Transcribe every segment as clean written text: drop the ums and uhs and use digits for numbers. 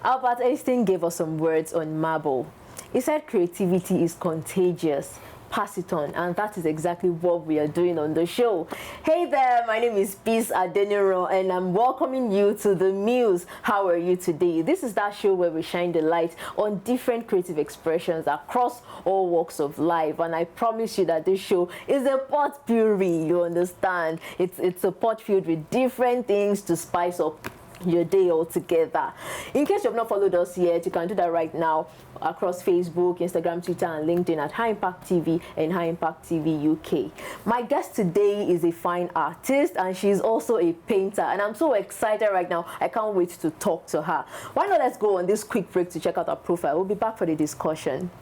Albert Einstein gave us some words on marble. He said creativity is contagious. Pass it on, and that is exactly what we are doing on the show. Hey there, my name is Peace Adeniro, and I'm welcoming you to the Muse. How are you today? This is that show where we shine the light on different creative expressions across all walks of life, and I promise you that this show is a potpourri. You understand? It's a pot filled with different things to spice up your day altogether. In case you have not followed us yet, you can do that right now across Facebook, Instagram, Twitter, and LinkedIn at ImpactTV and ImpactTV UK. My guest today is a fine artist, and she's also a painter, and I'm so excited right now. I can't wait to talk to her. Why not let's go on this quick break to check out her profile. We'll be back for the discussion.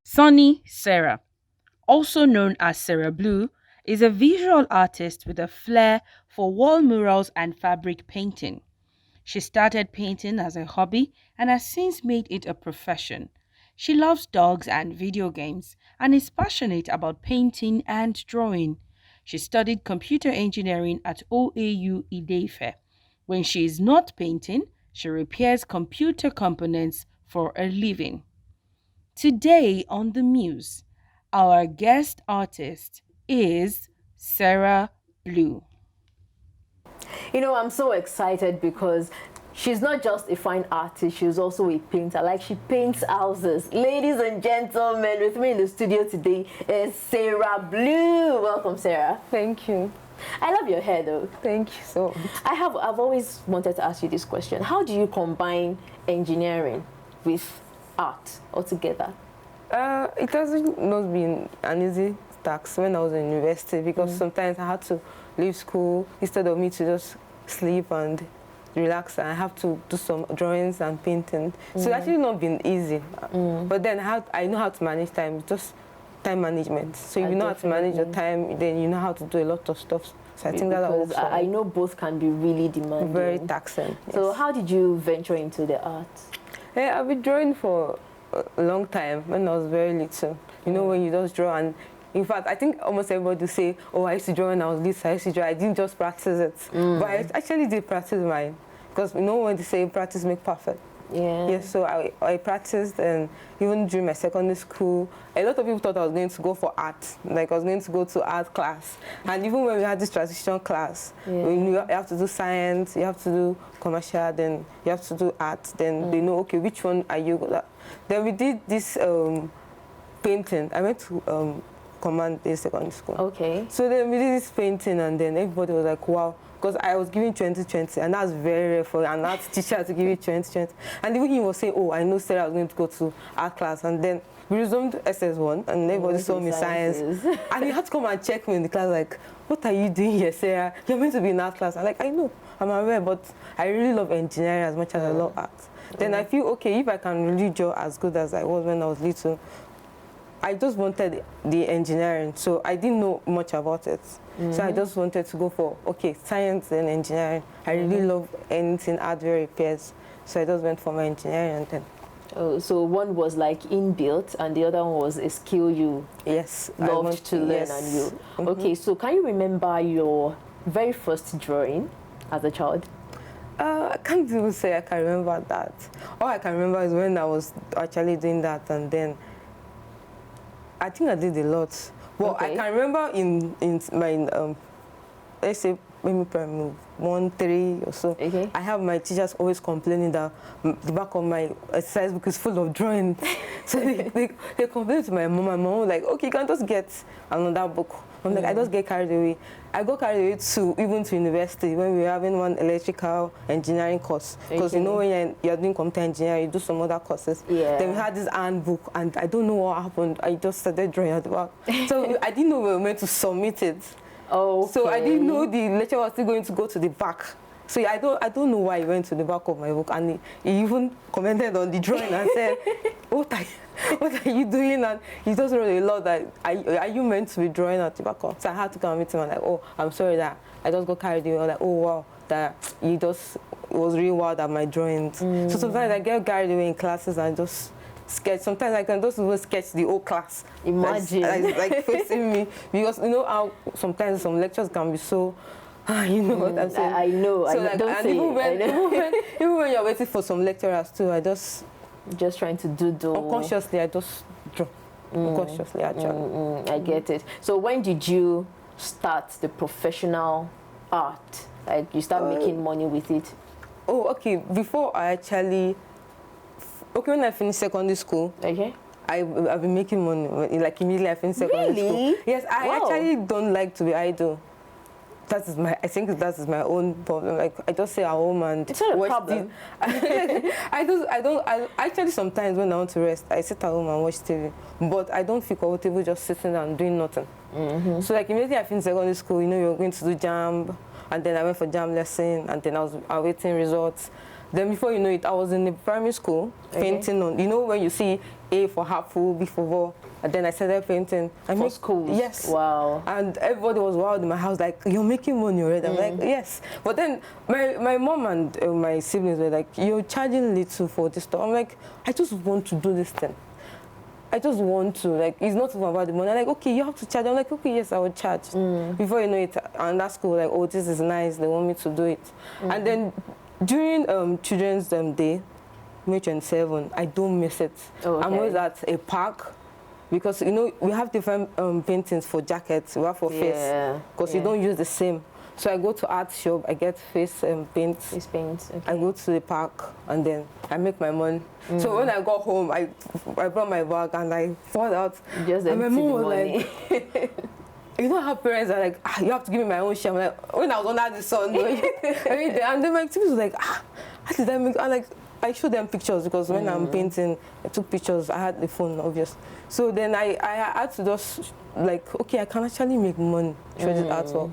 Sanni Sarah, also known as Sarah BLOO, is a visual artist with a flair for wall murals and fabric painting. She started painting as a hobby and has since made it a profession. She loves dogs and video games and is passionate about painting and drawing. She studied computer engineering at OAU Ile-Ife. When she is not painting, she repairs computer components for a living. Today on The Muse, our guest artist is Sarah BLOO. You know, I'm so excited because she's not just a fine artist, she's also a painter. Like, she paints houses. Ladies and gentlemen, with me in the studio today is Sarah BLOO. Welcome, Sarah. Thank you. I love your hair, though. Thank you so much. I've always wanted to ask you this question. How do you combine engineering with art altogether? It hasn't not been an easy task when I was in university, because sometimes I had to leave school instead of me to just sleep and relax, and I have to do some drawings and painting. So it's actually not been easy. But then I know how to manage time, just time management. So if you know how to manage your time, then you know how to do a lot of stuff. So I think that also, I know both can be really demanding. Very taxing. Yes. So how did you venture into the arts? Yeah, I've been drawing for a long time, when I was very little. You know, when you just draw, and in fact, I think almost everybody will say, oh, I used to draw when I was little, I used to draw. I didn't just practice it. But I actually did practice mine. Because you know when they say practice make perfect. Yeah. Yes, so I practiced, and even during my secondary school, a lot of people thought I was going to go for art. Like, I was going to go to art class. And even when we had this transition class, when you have to do science, you have to do commercial, then you have to do art, then they know, okay, which one are you good at? Then we did this painting. I went to Command Day Secondary School. Okay. So then we did this painting, and then everybody was like, wow. Because I was giving 2020, and that's very rare for an art teacher to give you 2020. And even he was saying, oh, I know Sarah was going to go to art class. And then we resumed SS1, and everybody saw me science. And he had to come and check me in the class, like, what are you doing here, Sarah? You're meant to be in art class. I'm like, I know, I'm aware, but I really love engineering as much as I love art. Then I feel, okay, if I can really draw as good as I was when I was little, I just wanted the engineering, so I didn't know much about it. So I just wanted to go for, okay, science and engineering. I really love anything hardware repairs, so I just went for my engineering. And then. Oh, so one was like inbuilt, and the other one was a skill you loved to learn. And you. Okay, so can you remember your very first drawing as a child? I can't even say I can remember that. All I can remember is when I was actually doing that, and then I think I did a lot. Well, I can remember in my, let's say, maybe primary 1, 3 or so, I have my teachers always complaining that the back of my exercise book is full of drawings. So they complained to my mom. My mom was like, okay, you can just get another book. I'm like, I just get carried away. I got carried away even to university when we were having one electrical engineering course. Because you know when you're doing computer engineering, you do some other courses. Then we had this handbook, and I don't know what happened. I just started drawing at the back. So I didn't know we were meant to submit it. So I didn't know the lecturer was still going to go to the back. So I don't know why he went to the back of my book, and he even commented on the drawing and said, what are you doing? And he just wrote a lot that, are you meant to be drawing at the back of? So I had to come meet him and like, oh, I'm sorry that I just got carried away. Like, oh wow, that he just was really wild at my drawings. So sometimes I get carried away in classes and just sketch. Sometimes I can just even sketch the whole class. Imagine. Like facing me. Because you know how sometimes some lectures can be so You know what I'm saying? I know. So I like, don't and say even when you're waiting for some lecturers too, I just trying to doodle. Unconsciously, I just draw. Unconsciously, actually. I get it. So when did you start the professional art? Like you start making money with it? Oh, okay. Before I actually, when I finished secondary school, Okay. I've been making money. Like immediately I finished secondary school. Yes, I actually don't like to be idle. I think that is my own problem. Like I just stay at home and it's not a watch problem. I actually sometimes when I want to rest, I sit at home and watch TV. But I don't feel comfortable just sitting down and doing nothing. So like immediately I finished secondary school, you know, you're going to do jam, and then I went for jam lesson, and then I was awaiting results. Then before you know it, I was in the primary school painting on, you know, when you see A for apple, B for ball, and then I started painting. For schools? Yes. Wow. And everybody was wild in my house, like, you're making money already. I'm like, yes. But then my mom and my siblings were like, you're charging little for this stuff. I'm like, I just want to do this thing. I just want to, like, it's not even about the money. I'm like, okay, you have to charge. I'm like, okay, yes, I will charge. Before you know it, and that school, like, oh, this is nice. They want me to do it. And then during Children's Day, May 27, I don't miss it. Oh, okay. I'm always at a park because, you know, we have different paintings for jackets, we have for face, because you don't use the same. So I go to art shop, I get face paints. Face paints, okay. I go to the park and then I make my money. So when I got home, I brought my bag and I poured out. Just and my empty mom the was money. like, you know how parents are like, you have to give me my own share. I'm like, when I was under the sun, and then my team was like, how did I make? I showed them pictures because when I'm painting, I took pictures. I had the phone, obviously. So then I had to just like, okay, I can actually make money through this artwork.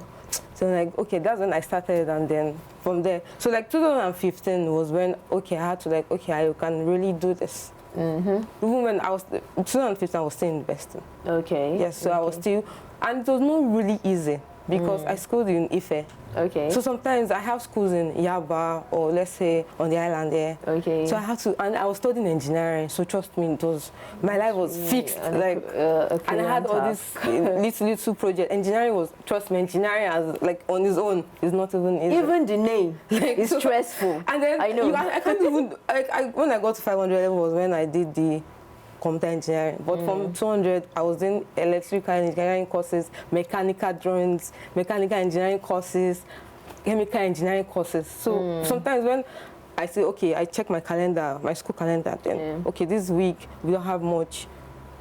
So like, okay, that's when I started, and then from there, so like 2015 was when, okay, I had to like, okay, I can really do this. Even when 2015, I was still investing. Okay. Yes, so I was still, and it was not really easy because I schooled in Ife. Okay. So sometimes I have schools in Yaba or let's say on the island there. Okay. So I had to, and I was studying engineering. So trust me, it was, my life was fixed. Like, and I had all this little project. Engineering was, trust me, engineering as like on its own is not even easy. Even the name is stressful. And then I know. I can't even. When I got to 500 level was when I did the computer engineering. But from 200, I was doing electrical engineering courses, mechanical drawings, mechanical engineering courses, chemical engineering courses. So sometimes when I say, okay, I check my calendar, my school calendar, then, okay, this week we don't have much.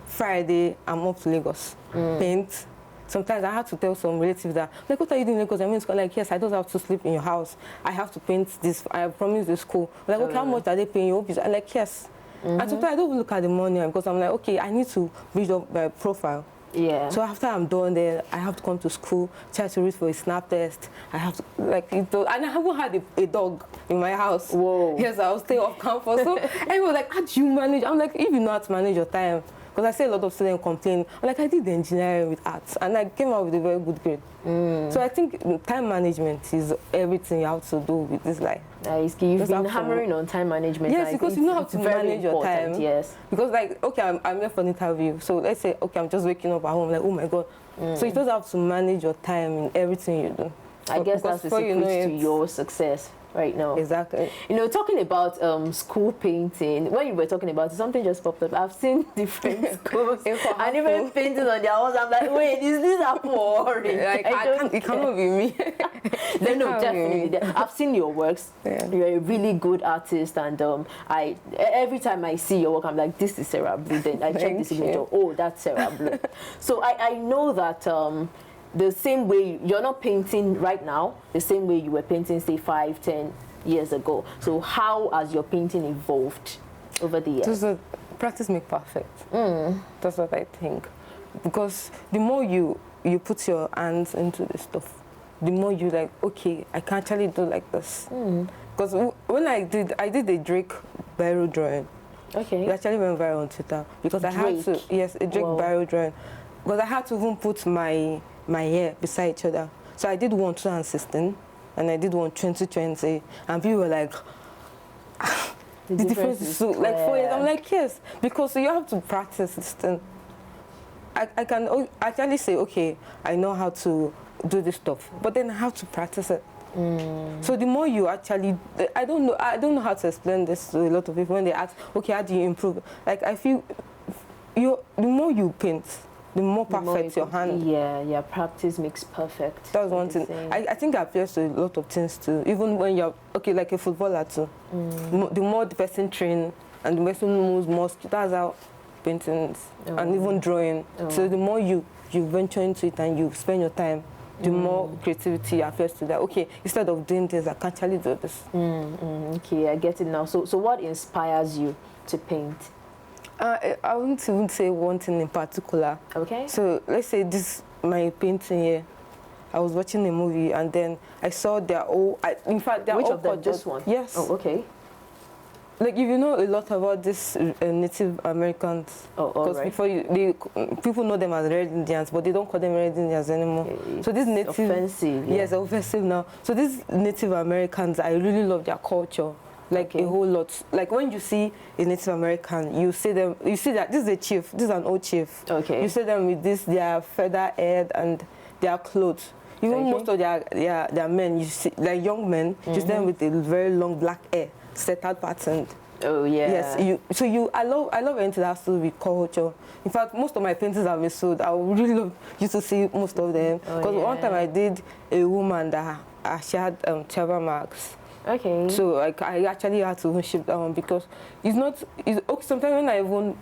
Friday, I'm up to Lagos. Paint. Sometimes I have to tell some relatives that, like, what are you doing in Lagos? I mean, like, yes, I don't have to sleep in your house. I have to paint this. I have promised the school. Like, okay, how much are they paying you? I'm like, yes. And sometimes I don't look at the money because I'm like, okay, I need to build up my profile. Yeah. So after I'm done there, I have to come to school, try to read for a snap test. I have to, like, and I haven't had a dog in my house. Whoa. Yes, I'll stay off campus. So everyone was like, how do you manage? I'm like, if you know how to manage your time. Because I see a lot of students complain. I'm like, I did the engineering with arts, and I came out with a very good grade. So I think time management is everything you have to do with this life. You've been hammering on time management. Yes, because you know how to manage your time. Yes. Because like, okay, I'm here for an interview. So let's say, okay, I'm just waking up at home, like, oh my God. So you just have to manage your time in everything you do. I guess that's the secret to your success right now. Exactly. You know, talking about school painting, when you were talking about it, something just popped up. I've seen different schools and even paintings on their walls. I'm like, wait, is this a boring? Like, it cannot be me. No, definitely. I've seen your works. Yeah. You're a really good artist, and every time I see your work, I'm like, this is Sarah BLOO. Then I check the signature. Oh, that's Sarah BLOO. So I know that the same way you're not painting right now, the same way you were painting, say, 5-10 years ago. So how has your painting evolved over the years? Practice makes perfect. That's what I think. Because the more you put your hands into the stuff, the more you like, okay, I can actually do like this. Because when I did a Drake viral drawing. Okay. It actually went viral on Twitter because I had to, yes, a Drake viral drawing. Because I had to even put my hair beside each other. So I did one 2016 and I did one 2020, and people were like, the difference is so, like, 4 years. I'm like, yes, because you have to practice this thing. I can actually say, okay, I know how to do this stuff, but then I have to practice it. So the more you actually, I don't know how to explain this to a lot of people when they ask, okay, how do you improve? Like, I feel the more you paint, the more perfect your hand. Yeah, practice makes perfect. That's one thing. I think it applies to a lot of things too. Even when you're, okay, like a footballer too. The more the person trains and the person moves more, that's how painting is. And even drawing. So the more you venture into it and you spend your time, the more creativity appears to that. Okay, instead of doing this, I can actually do this. Okay, I get it now. So what inspires you to paint? I wouldn't even say one thing in particular. Okay. So let's say this, my painting here. I was watching a movie and then I saw they're all, in fact, they're Which all of them? This one? Yes. Oh, okay. Like, if you know a lot about this Native Americans, because people know them as Red Indians, but they don't call them Red Indians anymore. Okay. So this Native, offensive. Yeah. Yes, offensive now. So these Native Americans, I really love their culture, like a whole lot. Like when you see a Native American, you see them. You see that this is a chief. This is an old chief. Okay. You see them with their feather head and their clothes. Even most of their men, you see, like young men, you see them with a very long black hair. Set out pattern. Oh yeah. Yes. I love anything that has to do with culture. In fact, most of my paintings have been sold. I would really love you to see most of them. Because one time I did a woman that she had travel marks. Okay. So I actually had to ship that one because it's okay. Sometimes when I even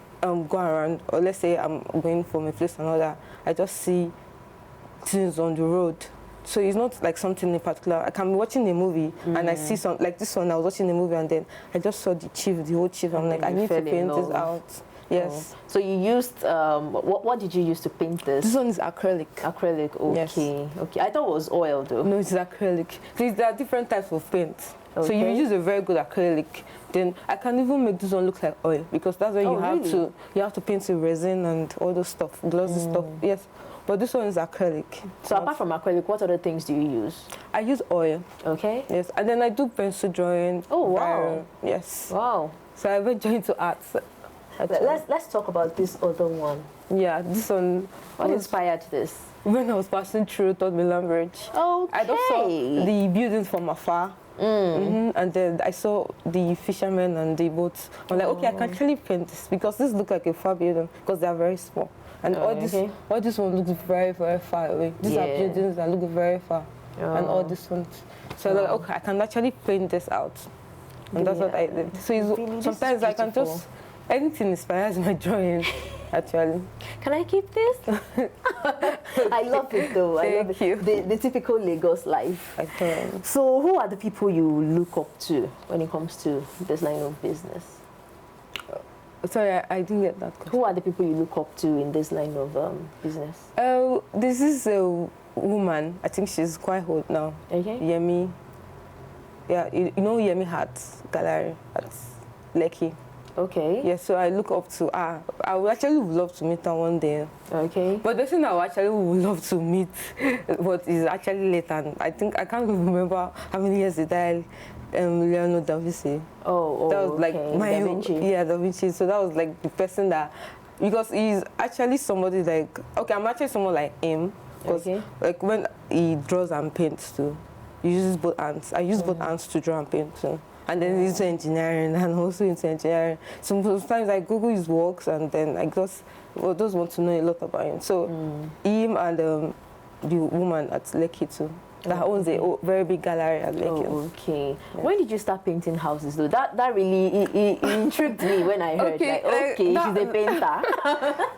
go around, or let's say I'm going from a place to another, I just see things on the road. So it's not like something in particular. I can be watching a movie and I see some, like this one, I was watching a movie and then I just saw the whole chief. I'm like, I need to paint this out. Yes. So you used, what did you use to paint this? This one is acrylic. Acrylic, okay. Yes. Okay. I thought it was oil though. No, it's acrylic. There are different types of paint. Okay. So you use a very good acrylic. Then I can even make this one look like oil because that's when you have to paint with resin and all those stuff, glossy stuff. Yes. But this one is acrylic. So apart from acrylic, what other things do you use? I use oil. Okay. Yes. And then I do pencil drawing. Oh, wow. Yes. Wow. So I venture into art. Let's talk about this other one. Yeah, this one. What inspired this? When I was passing through Third Mainland Bridge. Okay. I just saw the buildings from afar. And then I saw the fishermen and the boats. I'm like, okay, I can actually paint this because this looks like a far building because they are very small. And all this one looks very, very far away. These are buildings that look very far. And all this one. So like, okay, I can actually paint this out. And that's what I did. So sometimes I can just, anything inspires my drawing, actually. Can I keep this? I love it though. I love it. The typical Lagos life. So who are the people you look up to when it comes to this line of business? Sorry, I didn't get that question. Who are the people you look up to in this line of business? This is a woman. I think she's quite old now. Okay. Yemi. Yeah, you know Yemi Hats Gallery at Lekki. Okay. Yeah, so I look up to her. I would actually love to meet her one day. Okay. But the thing I would love to meet, but is actually late, and I think I can't remember how many years they died. Leonardo da Vinci. Oh, that was like my Da Vinci. Yeah, Da Vinci. So that was like the person that, because he's actually somebody like, okay, I'm actually someone like him. Because like when he draws and paints too, he uses both hands. I use both hands to draw and paint too. And then he's into engineering and also into engineering. Sometimes I Google his works and then I just want to know a lot about him. So him and the woman at Lekki too. That owns a very big gallery at Lekki. Oh, okay. Yeah. When did you start painting houses though? That really intrigued me when I heard she's a painter.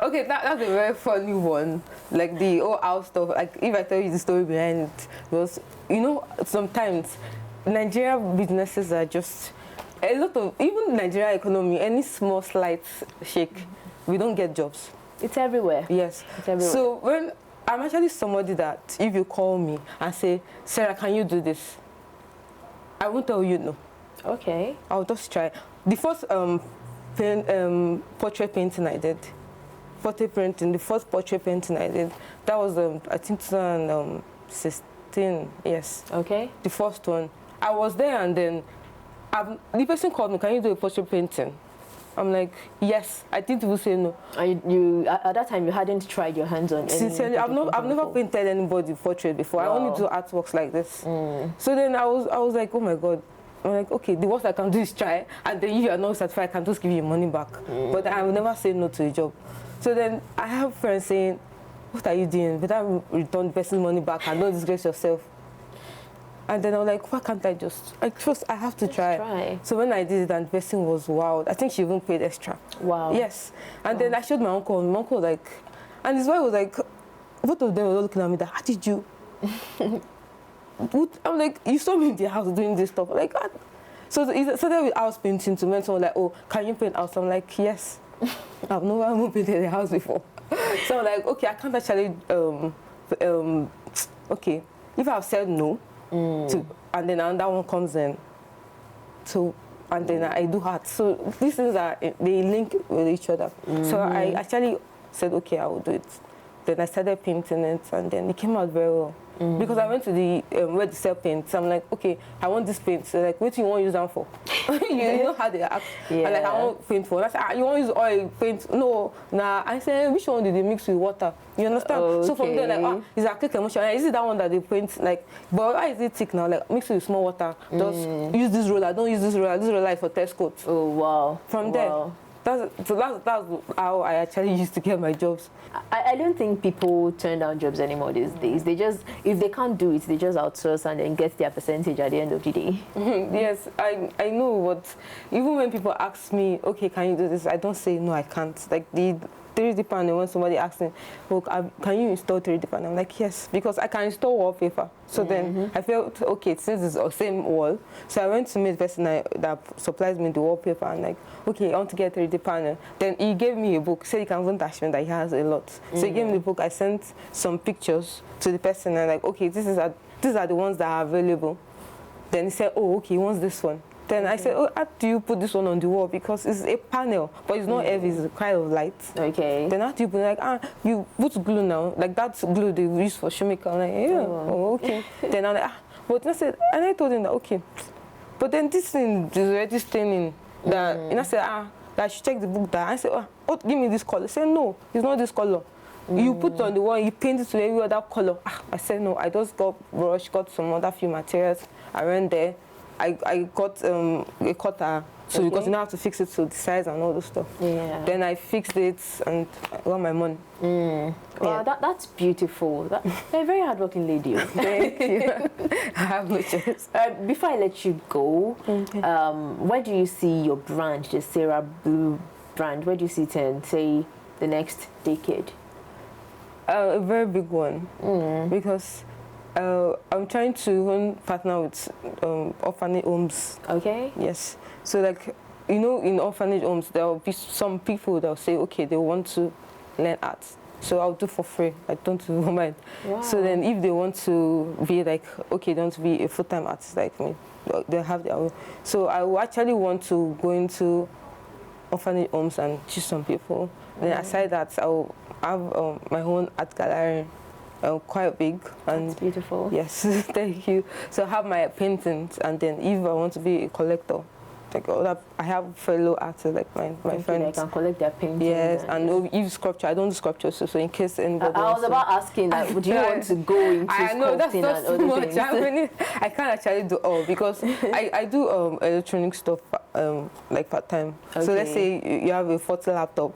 Okay, that's a very funny one. Like the whole house stuff. Like if I tell you the story behind it, was, you know, sometimes Nigeria businesses are just a lot of, even Nigeria economy, any small slight shake, we don't get jobs. It's everywhere. Yes. It's everywhere. So when I'm actually somebody that if you call me and say, Sarah, can you do this? I won't tell you no. Okay. I'll just try. The first portrait painting I did, the first portrait painting I did, that was I think 2016. Yes. Okay. The first one. I was there and then the person called me, can you do a portrait painting? I'm like, yes. I didn't even say no. You at that time you hadn't tried your hands on any. Sincerely, I've never painted anybody portrait before. Wow. I only do artworks like this. So then I was like, oh my God. I'm like, okay, the worst I can do is try, and then if you are not satisfied, I can just give you money back. But I will never say no to a job. So then I have friends saying, what are you doing? Better return the person's money back and don't disgrace yourself. And then I was like, why can't I just, I have to try. So when I did it, and the person was wild. I think she even paid extra. Wow. Yes. And then I showed my uncle, and my uncle was like, and his wife was like, both of them were looking at me, how did you? I'm like, you saw me in the house doing this stuff. I'm like, what? So it started with house painting to when someone like, oh, can you paint house? I'm like, yes. I've never painted a house before. So I'm like, okay, I can't actually, okay, if I've said no, to, and then another one comes in, and then I do art. So these things they link with each other. So I actually said, okay, I will do it. Then I started painting it, and then it came out very well. Because I went to the where they sell paints. I'm like, okay, I want this paint. So like, what do you want to use them for? you know how they act. Yeah. And like, I want paint for. And I said, you want to use oil paint? No, nah. I said, which one did they mix with water? You understand? Okay. So from there, like, is that click emotion? Is it that one that they paint? Like, but why is it thick now? Like, mix it with small water. Just use this roller. Don't use this roller. This roller is for test coat. Oh wow. From there. That's how I actually used to get my jobs. I don't think people turn down jobs anymore these days. They just, if they can't do it, they just outsource and then get their percentage at the end of the day. Yes, I know, but even when people ask me, okay, can you do this? I don't say, no, I can't. Like the 3D panel, when somebody asks me, oh, can you install 3D panel? I'm like, yes, because I can install wallpaper. So then I felt, okay, since it's the same wall, so I went to meet the person that supplies me the wallpaper, and like, okay, I want to get 3D panel. Then he gave me a book, said he can even dash me that he has a lot. So he gave me the book, I sent some pictures to the person, and like, okay, these are the ones that are available. Then he said, oh, okay, he wants this one. Then I said, oh, how do you put this one on the wall? Because it's a panel, but it's not heavy, it's kind of light. Okay. Then how do you put it? Like, you put glue now. Like, that's glue they use for shoemaker. I'm like, yeah, oh, okay. Then I'm like, but I said, and I told him that, okay. But then this thing is already staining. That, and I said, that I should check the book that. I said, oh, give me this color. I said, no, it's not this color. You put it on the wall, you paint it to every other color. I said, no, I just got brush, got some other few materials. I went there. I got a cutter, so because you now have to fix it to the size and all the stuff. Yeah. Then I fixed it and I got my money. Wow, that's beautiful. You're a very hardworking lady. Thank you. I have no choice. Before I let you go, where do you see your brand, the Sarah BLOO brand? Where do you see it in, say, the next decade? A very big one, because I'm trying to even partner with orphanage homes. Okay. Yes. So like, you know, in orphanage homes, there will be some people that will say, okay, they want to learn art. So I'll do for free. I don't mind. Wow. So then if they want to be like, okay, they want to be a full-time artist like me, they have their own. So I will actually want to go into orphanage homes and teach some people. Then aside that, I will have my own art gallery. Quite big. And that's beautiful. Yes, thank you. So I have my paintings, and then if I want to be a collector, like I have fellow artists like my friends. I can collect their paintings. Yes, and if sculpture, I don't do sculpture, so in case anybody. I was about asking, like, would you want to go into I know that's not too much. I can't actually do all because I do electronic stuff like part time. Okay. So let's say you have a 40 laptop.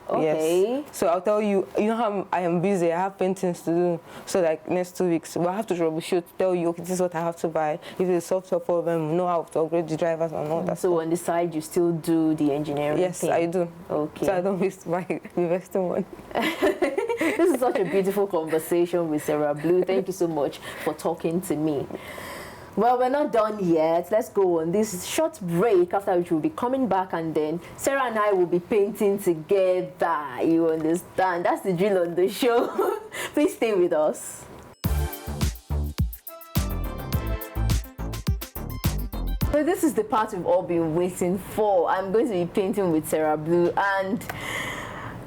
Okay. Yes. So I'll tell you, you know how I am busy, I have paintings to do. So like next 2 weeks, I have to troubleshoot, tell you, okay, this is what I have to buy. If it's a software problem, know how to upgrade the drivers and all that. So on the side, you still do the engineering Yes, thing? I do. Okay. So I don't waste my investing money. This is such a beautiful conversation with Sarah BLOO. Thank you so much for talking to me. Well, we're not done yet. Let's go on this short break, after which we'll be coming back, and then Sarah and I will be painting together. You understand? That's the drill on the show. Please stay with us. So this is the part we've all been waiting for. I'm going to be painting with Sarah BLOO, and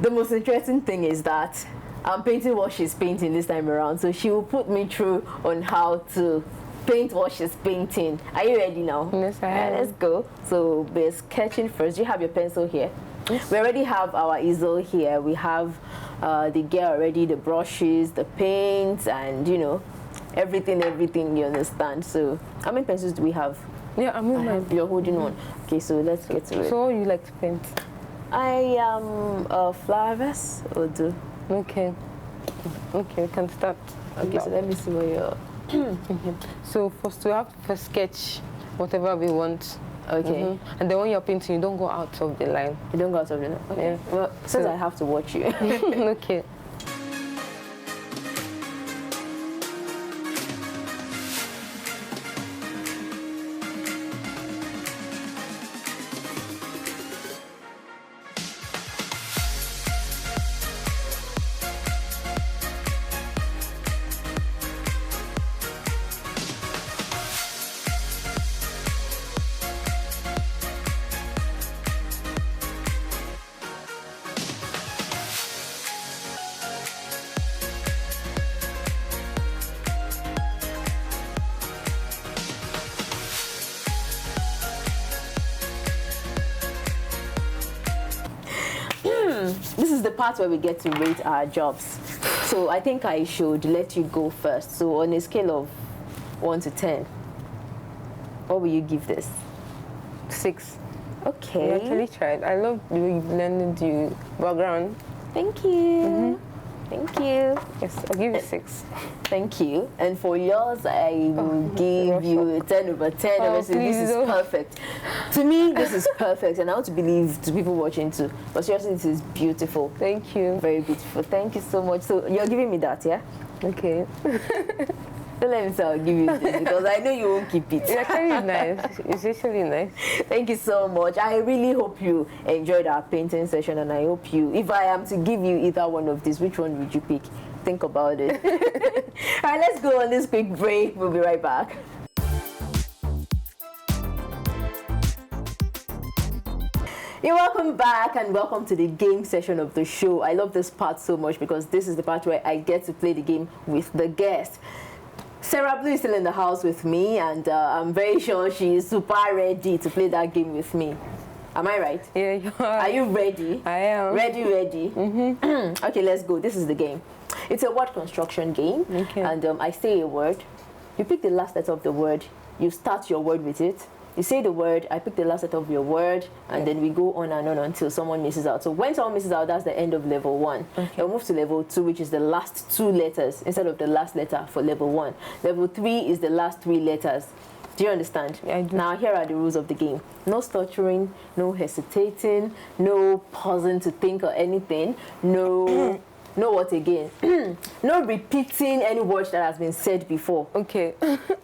the most interesting thing is that I'm painting what she's painting this time around. So she will put me through on how to paint what she's painting. Are you ready now? Yes, I am. Let's go. So we're sketching first. Do you have your pencil here? Yes. We already have our easel here. We have the gear already, the brushes, the paints, and you know, everything, you understand. So how many pencils do we have? Yeah, I'm in mine. You're holding one. Okay, so let's get to it. So what you like to paint? I am flowers or do. Okay. Okay, we can start. Okay, so let me see where you're. So first we have to sketch whatever we want. Okay. And then when you're painting, you don't go out of the line. You don't go out of the line. Okay. Yeah. Well, since I have to watch you. Okay. This is the part where we get to rate our jobs. So I think I should let you go first. So on a scale of 1 to 10, what will you give this? 6. Okay. You actually tried. I love the way you blended your background. Thank you. Thank you. Yes, I'll give you 6. Thank you. And for yours, I will give you a 10 over 10. Obviously, this is perfect. To me, this is perfect. And I want to believe to people watching too. But seriously, this is beautiful. Thank you. Very beautiful. Thank you so much. So you're giving me that, yeah? Okay. Don't let me say I'll give you this because I know you won't keep it. It's actually nice. It's actually nice. Thank you so much. I really hope you enjoyed our painting session, and I hope you, if I am to give you either one of these, which one would you pick? Think about it. All right, let's go on this quick break. We'll be right back. You're welcome back and welcome to the game session of the show. I love this part so much because this is the part where I get to play the game with the guest. Sarah BLOO is still in the house with me, and I'm very sure she is super ready to play that game with me. Am I right? Yeah, you are. Are you ready? I am. Ready? Okay, let's go. This is the game. It's a word construction game. Okay. And I say a word. You pick the last letter of the word. You start your word with it. You say the word, I pick the last letter of your word, and then we go on and on until someone misses out. So when someone misses out, that's the end of level 1. Okay. You'll move to level 2, which is the last 2 letters instead of the last letter for level 1. Level 3 is the last 3 letters. Do you understand? Yeah, I do. Now, here are the rules of the game. No stuttering, no hesitating, no pausing to think or anything, no... No what again? No repeating any word that has been said before. Okay.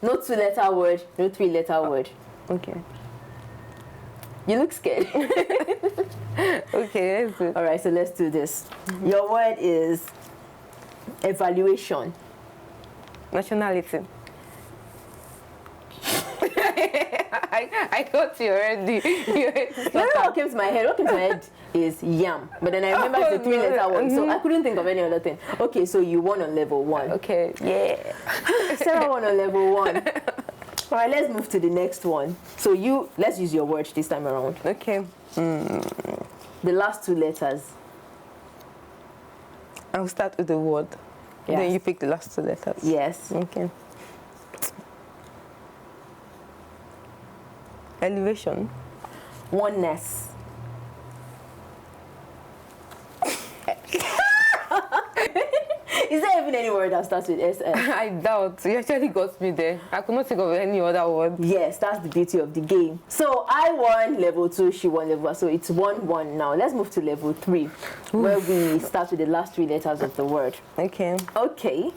No 2-letter word, no 3-letter word. Okay. You look scared. Okay, let's do it. All right, so let's do this. Your word is evaluation. Nationality. I got you already. No, what came to my head? What came to my head is yam. But then I remember it's a 3-letter word, so I couldn't think of any other thing. Okay, so you won on level 1. Okay. Yeah. Sarah won on level 1. All right, let's move to the next one. So let's use your word this time around. Okay. The last 2 letters. I'll start with the word. Yes. Then you pick the last 2 letters. Yes. Okay. Elevation. Oneness. Is there even any word that starts with SF? I doubt. You actually got me there. I could not think of any other word. Yes, that's the beauty of the game. So I won level 2, she won level 1. So it's 1-1 now. Let's move to level 3, where we start with the last 3 letters of the word. Okay. Okay.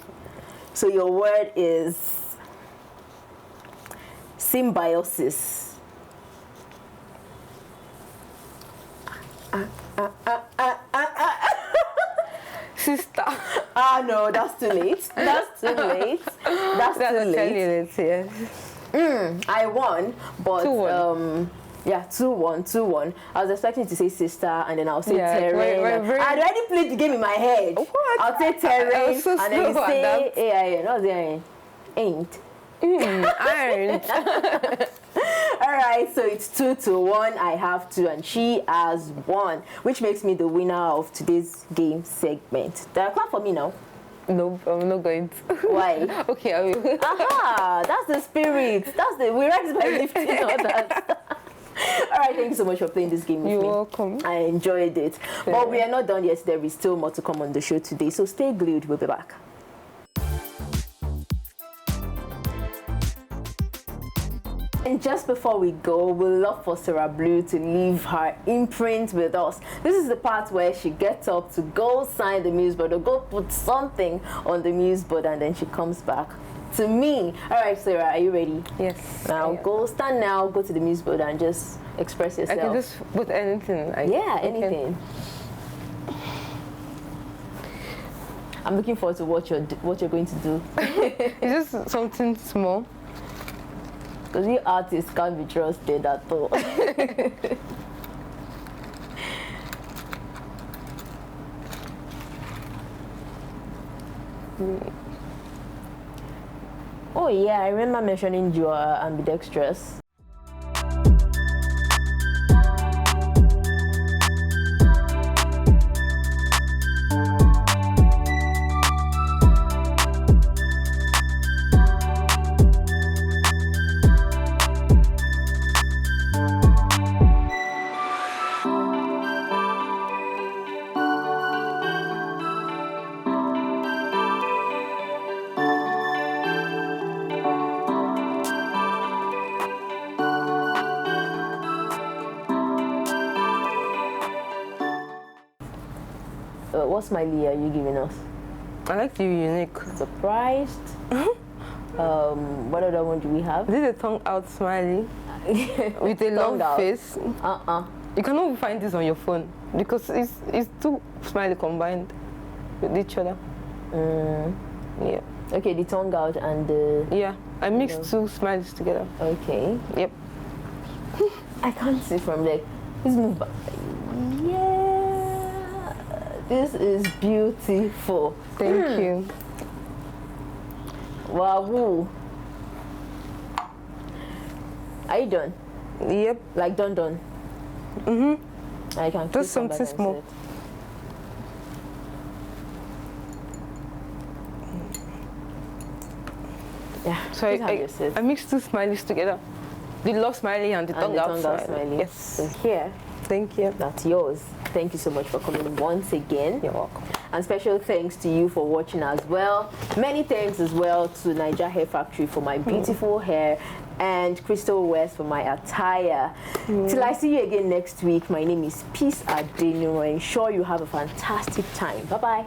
So your word is symbiosis. Sister. Ah, no, that's too late. That's too late. That's too late. Yes. I won, but 2-1. yeah, 2-1. I was expecting to say sister, and then I'll say terrain. I'd already played the game in my head. What? I'll say terrain, so and then you say AIN. AIN. What's AIN? Ain't. Aren't. All right, so it's 2-1. I have 2 and she has 1, which makes me the winner of today's game segment. Clap for me now. No, I'm not going to. Why? Okay, I will. Aha, that's the spirit. We rise by lifting others. All right, thank you so much for playing this game with me. You're welcome. I enjoyed it. Yeah. But we are not done yet. There is still more to come on the show today. So stay glued. We'll be back. And just before we go, we'd love for Sarah BLOO to leave her imprint with us. This is the part where she gets up to go sign the Muse board or go put something on the Muse board, and then she comes back to me. All right, Sarah, are you ready? Yes. Now go stand now, go to the Muse board and just express yourself. I can just put anything. Yeah, anything. I'm looking forward to what you're going to do. It's just something small. Because you artists can't be trusted at all. Oh yeah, I remember mentioning you are ambidextrous. What smiley are you giving us? I like to be unique. Surprised. What other one do we have? This is a tongue out smiley with a long face. You cannot find this on your phone because it's two smiley combined with each other. Yeah. Okay, the tongue out and the... Yeah, I mixed 2 smileys together. Okay. Yep. I can't see from there. Please move back. Yeah. This is beautiful. Thank you. Wow. Are you done? Yep. Like done? Mm-hmm. I can just something small. Yeah. So I mixed 2 smileys together. The love smiley and the tongue out smiley. Yes. So here. Thank you. That's yours. Thank you so much for coming once again. You're welcome. And special thanks to you for watching as well. Many thanks as well to Niger Hair Factory for my beautiful hair and Crystal West for my attire. Till I see you again next week, my name is Peace Adeniro. Ensure you have a fantastic time. Bye-bye.